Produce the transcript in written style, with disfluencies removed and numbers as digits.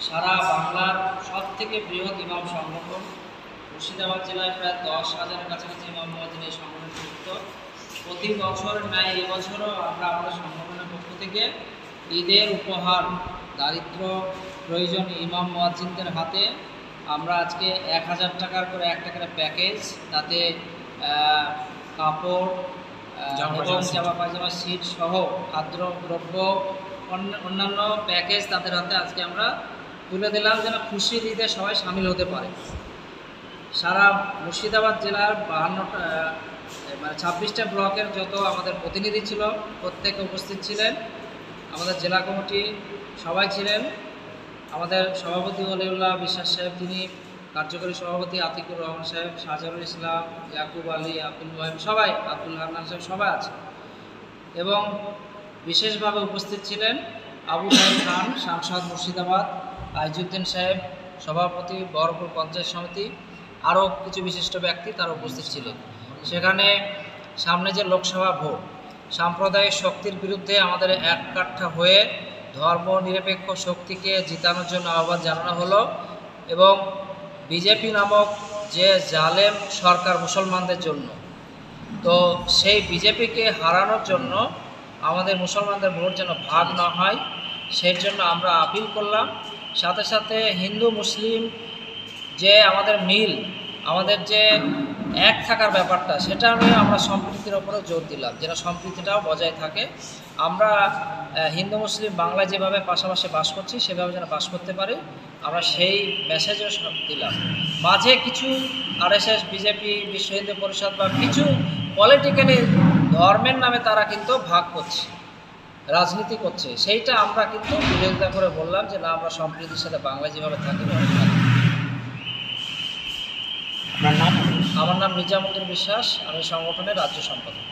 সারা বাংলার সবথেকে বৃহৎ ইমাম সংগঠন। মুর্শিদাবাদ জেলায় প্রায় 10,000-এর কাছাকাছি ইমাম মুয়াজ্জিন এই সংগঠনে যুক্ত। প্রতি বছর ন্যায় এবছরও আমরা আমাদের সংগঠনের পক্ষ থেকে ঈদের উপহার দারিদ্র প্রয়োজন ইমাম মুয়াজ্জিনদের হাতে আমরা আজকে 1,000 টাকার করে একটা করে প্যাকেজ, তাতে কাপড় এবং জামা পায়জামা সিট সহ খাদ্য দ্রব্য অন্যান্য প্যাকেজ তাদের হাতে আজকে আমরা তুলে দিলাম, যেন খুশির ঈদে সবাই সামিল হতে পারে। সারা মুর্শিদাবাদ জেলার 26টা ব্লকের যত আমাদের প্রতিনিধি ছিল প্রত্যেকে উপস্থিত ছিলেন। আমাদের জেলা কমিটি সবাই ছিলেন। আমাদের সভাপতি ওলিউল্লাহ বিশ্বাস সাহেব, তিনি কার্যকরী সভাপতি আতিকুর রহমান সাহেব, শাহজারুল ইসলাম, ইয়াকুব আলী, আব্দুল মহিম, সবাই, আব্দুল হান্নান সাহেব, সবাই আছে। এবং বিশেষভাবে উপস্থিত ছিলেন আবু সাহেব খান, সাংসদ মুর্শিদাবাদ, আইজুদ্দিন সাহেব, সভাপতি বহরমপুর পঞ্চায়েত সমিতি, আরও কিছু বিশিষ্ট ব্যক্তি তারা উপস্থিত ছিলেন। সেখানে সামনে যে লোকসভা ভোট, সাম্প্রদায়িক শক্তির বিরুদ্ধে আমাদের এক কাঠা হয়ে ধর্ম নিরপেক্ষ শক্তিকে জিতানোর জন্য আহ্বান জানানো হলো। এবং বিজেপি নামক যে জালেম সরকার মুসলমানদের জন্য, তো সেই বিজেপিকে হারানোর জন্য আমাদের মুসলমানদের ভোট যেন ভাগ না হয়, সেই জন্য আমরা আপিল করলাম। সাথে সাথে হিন্দু মুসলিম যে আমাদের মিল, আমাদের যে এক থাকার ব্যাপারটা, সেটা নিয়ে আমরা সম্প্রীতির ওপরেও জোর দিলাম, যেন সম্প্রীতিটাও বজায় থাকে। আমরা হিন্দু মুসলিম বাংলায় যেভাবে পাশাপাশি বাস করছি সেভাবে যেন বাস করতে পারি, আমরা সেই মেসেজও দিলাম। মাঝে কিছু আরএসএস, বিজেপি, বিশ্ব হিন্দু পরিষদ বা কিছু পলিটিক্যালি ধর্মের নামে তারা কিন্তু ভাগ করছে, রাজনীতি করছে, সেইটা আমরা কিন্তু বিরোধিতা করে বললাম যে না, আমরা সম্প্রীতির সাথে বাংলায় যেভাবে থাকি। আমার নাম নিজামুদ্দিন বিশ্বাস, আমি সংগঠনের রাজ্য সম্পাদক।